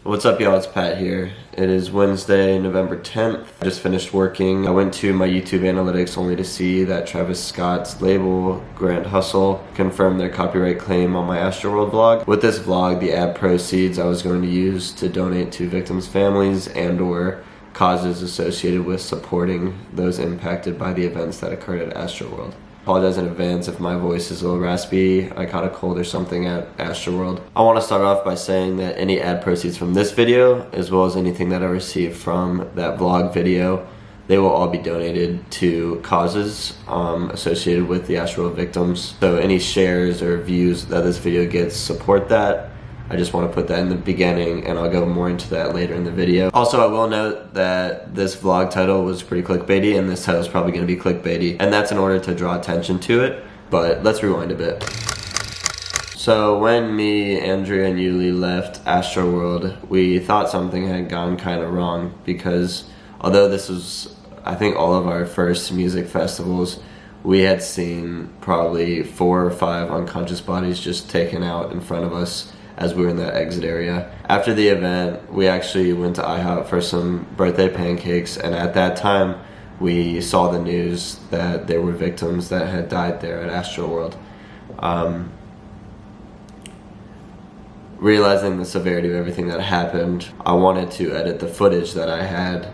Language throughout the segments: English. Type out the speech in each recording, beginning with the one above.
What's up, y'all? It's Pat here. It is Wednesday, November 10th. I just finished working. I went to my YouTube analytics only to see that Travis Scott's label, Grand Hustle, confirmed their copyright claim on my Astroworld vlog. With this vlog, the ad proceeds I was going to use to donate to victims' families and/or causes associated with supporting those impacted by the events that occurred at Astroworld. Apologize in advance if my voice is a little raspy. I caught a cold or something at Astroworld. I want to start off by saying that any ad proceeds from this video, as well as anything that I received from that vlog video, they will all be donated to causes associated with the Astroworld victims. So any shares or views that this video gets support that. I just want to put that in the beginning, and I'll go more into that later in the video. Also, I will note that this vlog title was pretty clickbaity, and this title is probably going to be clickbaity, and that's in order to draw attention to it. But let's rewind a bit. So when me, Andrea, and Yuli left Astroworld, we thought something had gone kind of wrong, because although this was, I think, all of our first music festivals, we had seen probably 4 or 5 unconscious bodies just taken out in front of us as we were in that exit area. After the event, we actually went to IHOP for some birthday pancakes, and at that time, we saw the news that there were victims that had died there at Astroworld. Realizing the severity of everything that happened, I wanted to edit the footage that I had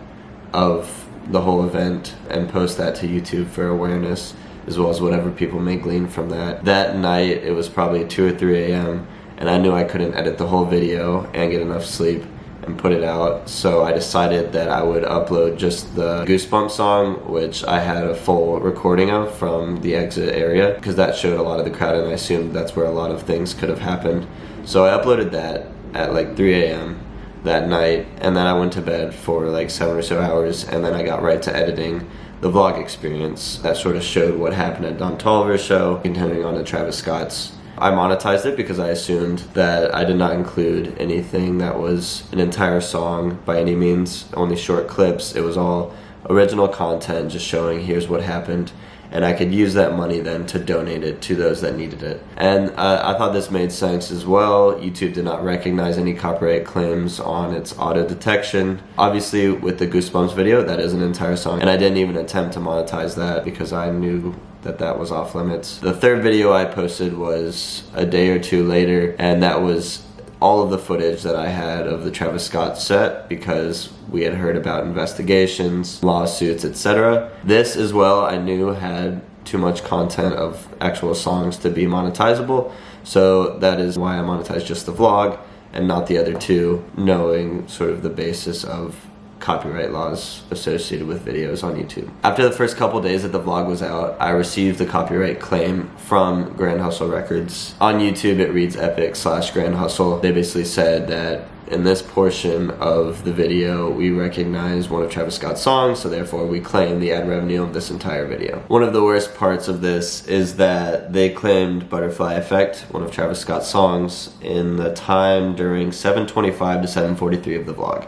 of the whole event and post that to YouTube for awareness, as well as whatever people may glean from that. That night, it was probably 2 or 3 a.m., and I knew I couldn't edit the whole video and get enough sleep and put it out, so I decided that I would upload just the Goosebumps song, which I had a full recording of from the exit area, because that showed a lot of the crowd, and I assumed that's where a lot of things could have happened. So I uploaded that at like 3 a.m. that night, and then I went to bed for like 7 or so hours, and then I got right to editing the vlog experience that sort of showed what happened at Don Toliver's show, continuing on to Travis Scott's. I monetized it because I assumed that I did not include anything that was an entire song by any means, only short clips. It was all original content, just showing here's what happened, and I could use that money then to donate it to those that needed it. And I thought this made sense as well. YouTube did not recognize any copyright claims on its auto detection. Obviously, with the Goosebumps video, that is an entire song, and I didn't even attempt to monetize that because I knew that was off limits. The third video I posted was a day or 2 later, and that was all of the footage that I had of the Travis Scott set, because we had heard about investigations, lawsuits, etc. This as well I knew had too much content of actual songs to be monetizable, so that is why I monetized just the vlog and not the other 2, knowing sort of the basis of copyright laws associated with videos on YouTube. After the first couple days that the vlog was out, I received the copyright claim from Grand Hustle Records. On YouTube, it reads Epic/Grand Hustle. They basically said that in this portion of the video, we recognize one of Travis Scott's songs, so therefore we claim the ad revenue of this entire video. One of the worst parts of this is that they claimed Butterfly Effect, one of Travis Scott's songs, in the time during 7:25 to 7:43 of the vlog.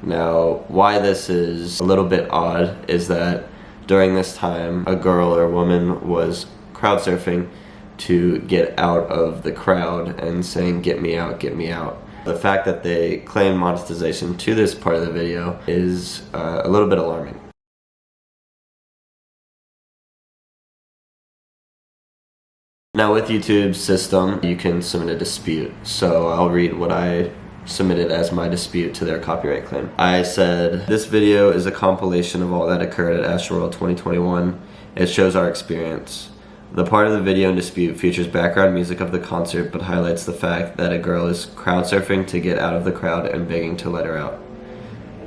Now, why this is a little bit odd is that during this time, a girl or a woman was crowd surfing to get out of the crowd and saying, "Get me out, get me out." The fact that they claim monetization to this part of the video is a little bit alarming. Now, with YouTube's system, you can submit a dispute, so I'll read what I submitted as my dispute to their copyright claim. I said, "This video is a compilation of all that occurred at Astroworld 2021. It shows our experience. The part of the video in dispute features background music of the concert, but highlights the fact that a girl is crowd surfing to get out of the crowd and begging to let her out.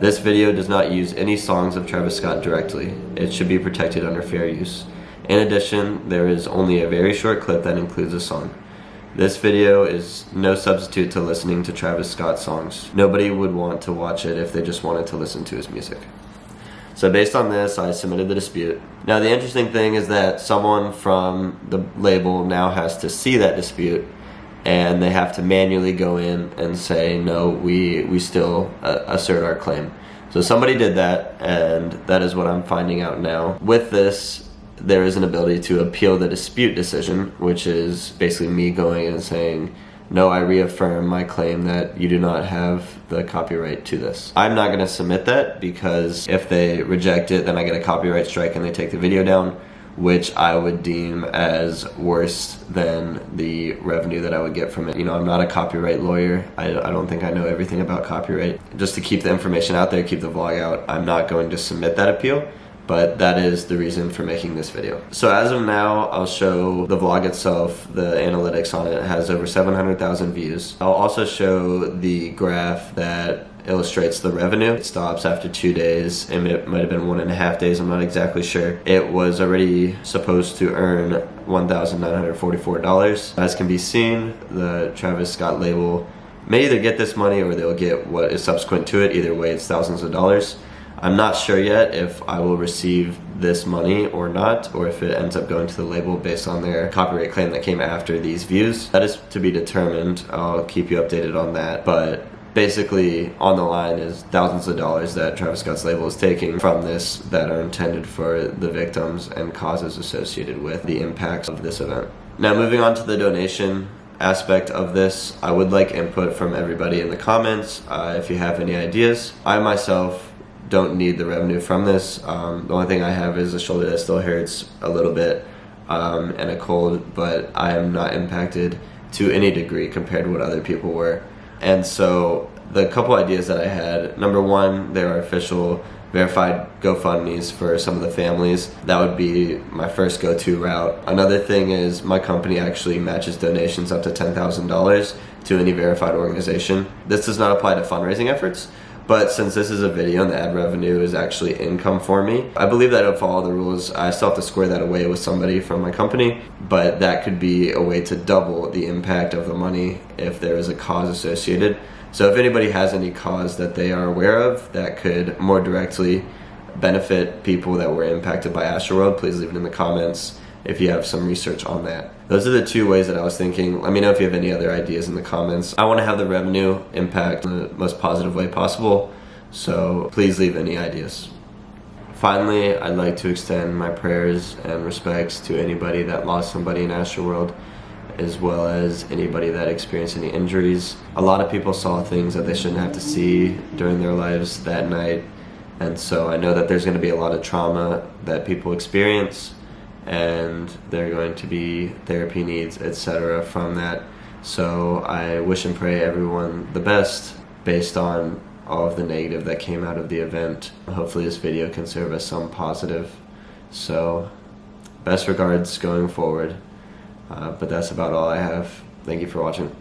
This video does not use any songs of Travis Scott directly. It should be protected under fair use. In addition, there is only a very short clip that includes a song. This video is no substitute to listening to Travis Scott songs. Nobody would want to watch it if they just wanted to listen to his music." So based on this, I submitted the dispute. Now, the interesting thing is that someone from the label now has to see that dispute, and they have to manually go in and say, "No, we still assert our claim." So somebody did that, and that is what I'm finding out now. With this, there is an ability to appeal the dispute decision, which is basically me going in and saying, no, I reaffirm my claim that you do not have the copyright to this. I'm not going to submit that because if they reject it, then I get a copyright strike and they take the video down, which I would deem as worse than the revenue that I would get from it. You know, I'm not a copyright lawyer. I don't think I know everything about copyright. Just to keep the information out there, keep the vlog out, I'm not going to submit that appeal, but that is the reason for making this video. So as of now, I'll show the vlog itself. The analytics on it has over 700,000 views. I'll also show the graph that illustrates the revenue. It stops after 2 days, and it might have been 1.5 days, I'm not exactly sure. It was already supposed to earn $1,944. As can be seen, the Travis Scott label may either get this money or they'll get what is subsequent to it. Either way, it's thousands of dollars. I'm not sure yet if I will receive this money or not, or if it ends up going to the label based on their copyright claim that came after these views. That is to be determined. I'll keep you updated on that. But basically, on the line is thousands of dollars that Travis Scott's label is taking from this that are intended for the victims and causes associated with the impacts of this event. Now, moving on to the donation aspect of this, I would like input from everybody in the comments if you have any ideas. I myself don't need the revenue from this. The only thing I have is a shoulder that still hurts a little bit and a cold, but I am not impacted to any degree compared to what other people were. And so the couple ideas that I had, number one, there are official verified GoFundMes for some of the families. That would be my first go-to route. Another thing is my company actually matches donations up to $10,000 to any verified organization. This does not apply to fundraising efforts, but since this is a video and the ad revenue is actually income for me, I believe that it'll follow the rules. I still have to square that away with somebody from my company, but that could be a way to double the impact of the money if there is a cause associated. So if anybody has any cause that they are aware of that could more directly benefit people that were impacted by Astroworld, please leave it in the comments if you have some research on that. Those are the two ways that I was thinking. Let me know if you have any other ideas in the comments. I want to have the revenue impact in the most positive way possible, so please leave any ideas. Finally, I'd like to extend my prayers and respects to anybody that lost somebody in Astroworld, as well as anybody that experienced any injuries. A lot of people saw things that they shouldn't have to see during their lives that night, and so I know that there's going to be a lot of trauma that people experience, and there are going to be therapy needs, etc. from that. So I wish and pray everyone the best based on all of the negative that came out of the event. Hopefully this video can serve as some positive. So best regards going forward. But that's about all I have. Thank you for watching.